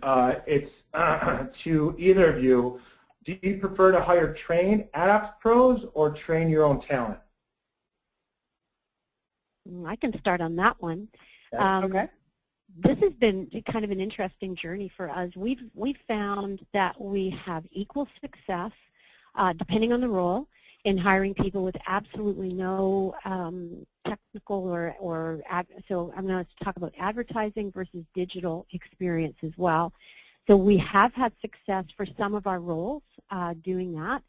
[SPEAKER 1] It's to either of you. Do you prefer to hire trained AdOps pros or train your own talent?
[SPEAKER 3] I can start on that one.
[SPEAKER 2] Okay.
[SPEAKER 3] This has been kind of an interesting journey for us. We've found that we have equal success, depending on the role, in hiring people with absolutely no technical so I'm going to talk about advertising versus digital experience as well. So we have had success for some of our roles doing that,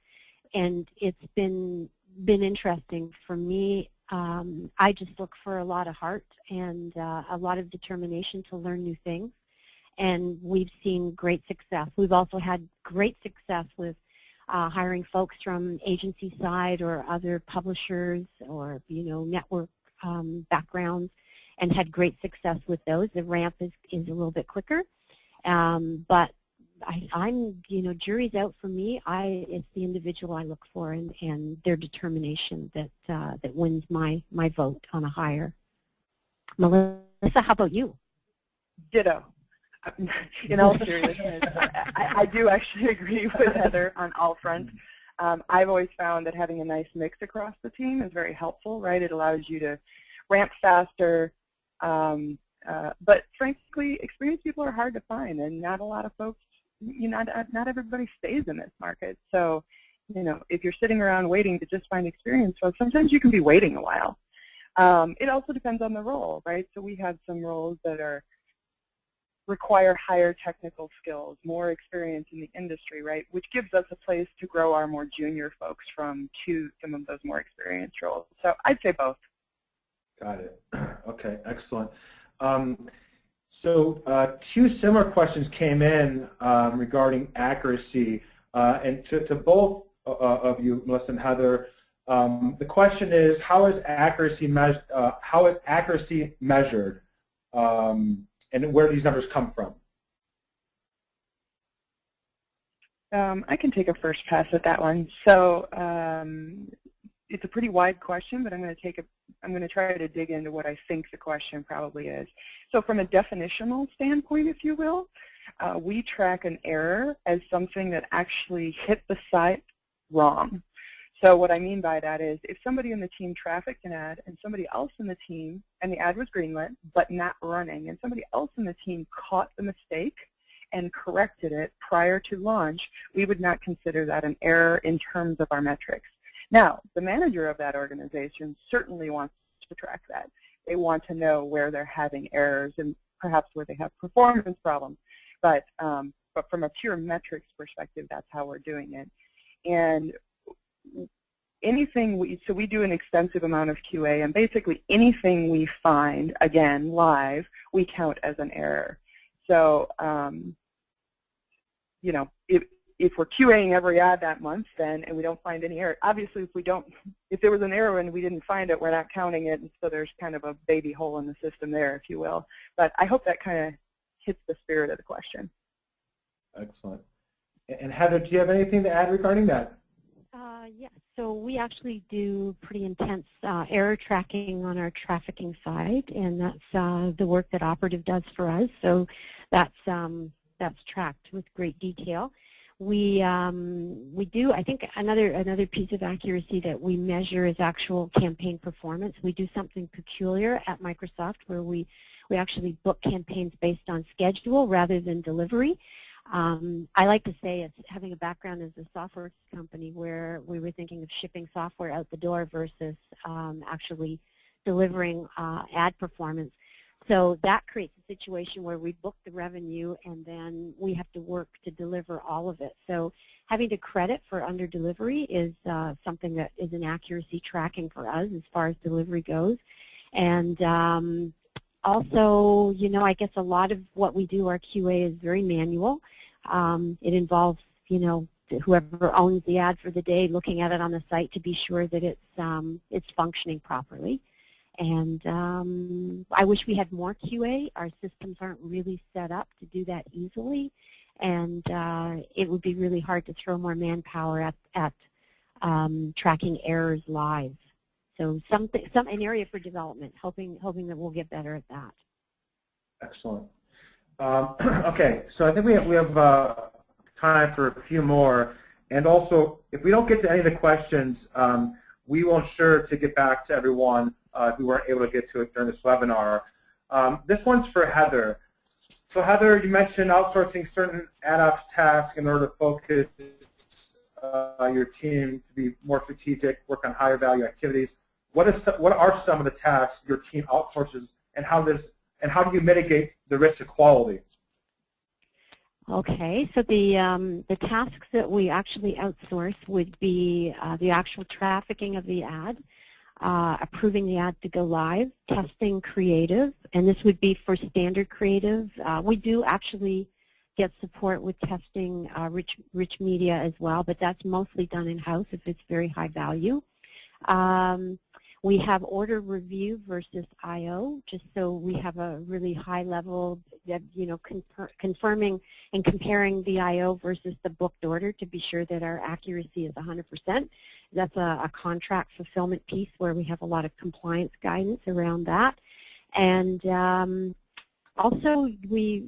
[SPEAKER 3] and it's been interesting for me. I just look for a lot of heart and a lot of determination to learn new things, and we've seen great success. We've also had great success with hiring folks from agency side or other publishers or network backgrounds, and had great success with those. The ramp is a little bit quicker, but I'm jury's out for me. It's the individual I look for and their determination that wins my vote on a hire. Melissa, how about you?
[SPEAKER 2] Ditto. In all seriousness, I do actually agree with Heather on all fronts. I've always found that having a nice mix across the team is very helpful, right? It allows you to ramp faster, but frankly, experienced people are hard to find, and not a lot of folks, not everybody stays in this market. So, if you're sitting around waiting to just find experienced folks, sometimes you can be waiting a while. It also depends on the role, right? So we have some roles that require higher technical skills, more experience in the industry, right, which gives us a place to grow our more junior folks from to some of those more experienced roles. So I'd say both.
[SPEAKER 1] Got it. Okay, excellent. So two similar questions came in regarding accuracy, and to both of you, Melissa and Heather. The question is, how is accuracy measured? And where do these numbers come from?
[SPEAKER 2] I can take a first pass at that one. So it's a pretty wide question, but I'm going to try to dig into what I think the question probably is. So from a definitional standpoint, if you will, we track an error as something that actually hit the site wrong. So what I mean by that is if somebody in the team trafficked an ad and somebody else in the team, and the ad was greenlit but not running, and somebody else in the team caught the mistake and corrected it prior to launch, we would not consider that an error in terms of our metrics. Now, the manager of that organization certainly wants to track that. They want to know where they're having errors and perhaps where they have performance problems. But from a pure metrics perspective, that's how we're doing it. And so we do an extensive amount of QA, and basically anything we find, again, live, we count as an error. So, you know, if we're QAing every ad that month, then, and we don't find any error, obviously if there was an error and we didn't find it, we're not counting it, and so there's kind of a baby hole in the system there, if you will. But I hope that kind of hits the spirit of the question.
[SPEAKER 1] Excellent. And Heather, do you have anything to add regarding that?
[SPEAKER 3] Yes, so we actually do pretty intense error tracking on our trafficking side, and that's the work that Operative does for us. So that's tracked with great detail. We do, I think another piece of accuracy that we measure is actual campaign performance. We do something peculiar at Microsoft where we actually book campaigns based on schedule rather than delivery. I like to say it's having a background as a software company where we were thinking of shipping software out the door versus actually delivering ad performance. So that creates a situation where we book the revenue and then we have to work to deliver all of it. So having to credit for under delivery is something that is an accuracy tracking for us as far as delivery goes. And also, you know, I guess a lot of what we do, our QA, is very manual. It involves, you know, whoever owns the ad for the day looking at it on the site to be sure that it's functioning properly. And I wish we had more QA. Our systems aren't really set up to do that easily, and it would be really hard to throw more manpower at tracking errors live. So an area for development, hoping that we'll get better at that.
[SPEAKER 1] Excellent. Okay, so I think we have time for a few more. And also, if we don't get to any of the questions, we will ensure to get back to everyone if we weren't able to get to it during this webinar. This one's for Heather. So Heather, you mentioned outsourcing certain ad ops tasks in order to focus your team to be more strategic, work on higher value activities. What are some of the tasks your team outsources, and how do you mitigate the risk to quality?
[SPEAKER 3] Okay, so the tasks that we actually outsource would be the actual trafficking of the ad, approving the ad to go live, testing creative, and this would be for standard creative. We do actually get support with testing rich media as well, but that's mostly done in-house if it's very high value. We have order review versus I/O, just so we have a really high level that, you know, confirming and comparing the I/O versus the booked order to be sure that our accuracy is 100%. That's a contract fulfillment piece where we have a lot of compliance guidance around that. And also, we've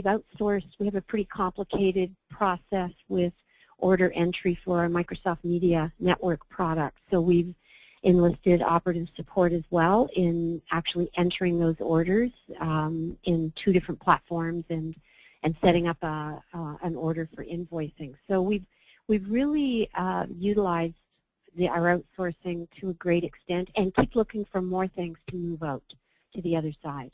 [SPEAKER 3] outsourced. We have a pretty complicated process with order entry for our Microsoft Media Network product. So we've enlisted Operative support as well in actually entering those orders in 2 different platforms and setting up an order for invoicing. So we've really utilized our outsourcing to a great extent and keep looking for more things to move out to the other side.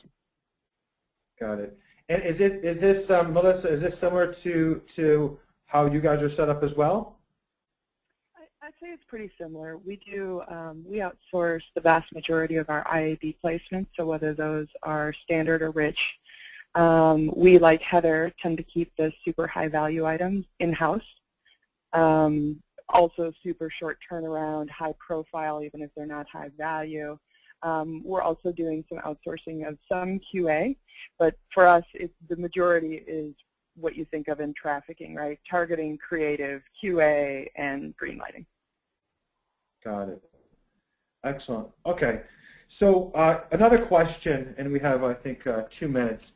[SPEAKER 1] Got it. And is this Melissa? Is this similar to how you guys are set up as well?
[SPEAKER 2] I'd say it's pretty similar. We do we outsource the vast majority of our IAB placements, so whether those are standard or rich. We, like Heather, tend to keep the super high value items in-house. Also super short turnaround, high profile, even if they're not high value. We're also doing some outsourcing of some QA, but for us, the majority is what you think of in trafficking, right? Targeting, creative, QA, and greenlighting.
[SPEAKER 1] Got it. Excellent. Okay. So another question, and we have, I think, 2 minutes,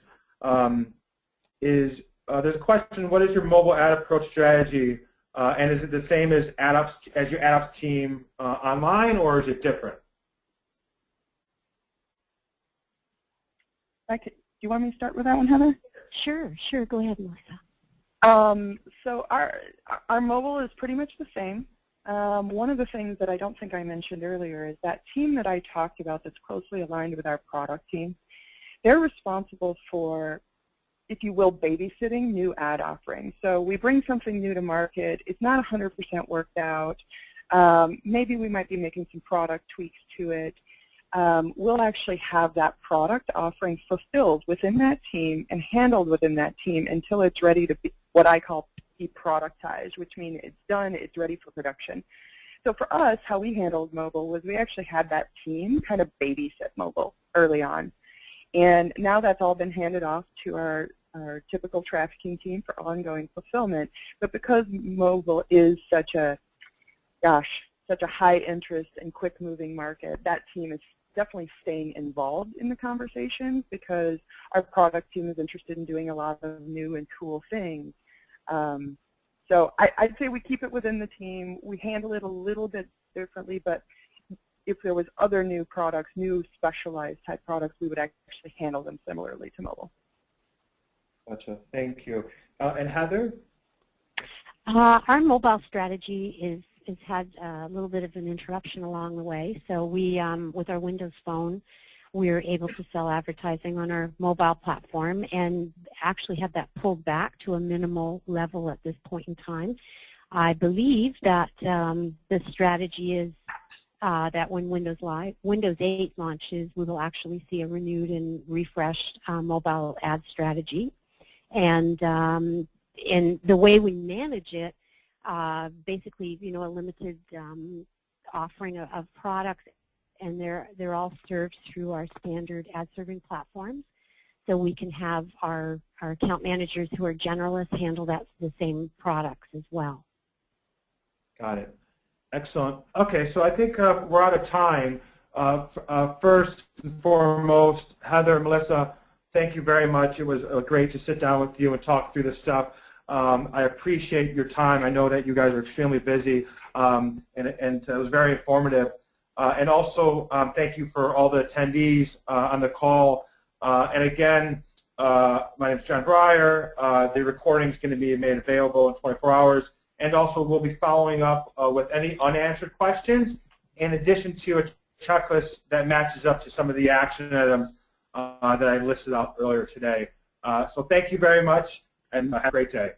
[SPEAKER 1] is there's a question: what is your mobile ad approach strategy, and is it the same as your ad ops team online, or is it different?
[SPEAKER 2] Do you want me to start with that one, Heather?
[SPEAKER 3] Sure. Go ahead, Melissa.
[SPEAKER 2] So our mobile is pretty much the same. One of the things that I don't think I mentioned earlier is that team that I talked about that's closely aligned with our product team, they're responsible for, if you will, babysitting new ad offerings. So we bring something new to market. It's not 100% worked out. Maybe we might be making some product tweaks to it. We'll actually have that product offering fulfilled within that team and handled within that team until it's ready to be what I call be productized, which means it's done, it's ready for production. So for us, how we handled mobile was we actually had that team kind of babysit mobile early on. And now that's all been handed off to our typical trafficking team for ongoing fulfillment. But because mobile is such a high interest and quick moving market, that team is definitely staying involved in the conversations because our product team is interested in doing a lot of new and cool things. So I'd say we keep it within the team. We handle it a little bit differently, but if there was other new products, new specialized type products, we would actually handle them similarly to mobile.
[SPEAKER 1] Gotcha. Thank you. And Heather?
[SPEAKER 3] Our mobile strategy has had a little bit of an interruption along the way. So we, with our Windows Phone, we're able to sell advertising on our mobile platform and actually have that pulled back to a minimal level at this point in time. I believe that the strategy is that when Windows 8 launches, we will actually see a renewed and refreshed mobile ad strategy. And the way we manage it, basically, a limited offering of products, and they're all served through our standard ad serving platforms. So we can have our account managers who are generalists handle the same products as well.
[SPEAKER 1] Got it. Excellent. Okay, so I think we're out of time. First and foremost, Heather and Melissa, thank you very much. It was great to sit down with you and talk through this stuff. I appreciate your time. I know that you guys are extremely busy, and it was very informative. And also, thank you for all the attendees on the call. And again, my name is John Breyer. The recording is going to be made available in 24 hours. And also, we'll be following up with any unanswered questions, in addition to a checklist that matches up to some of the action items that I listed out earlier today. So thank you very much, and have a great day.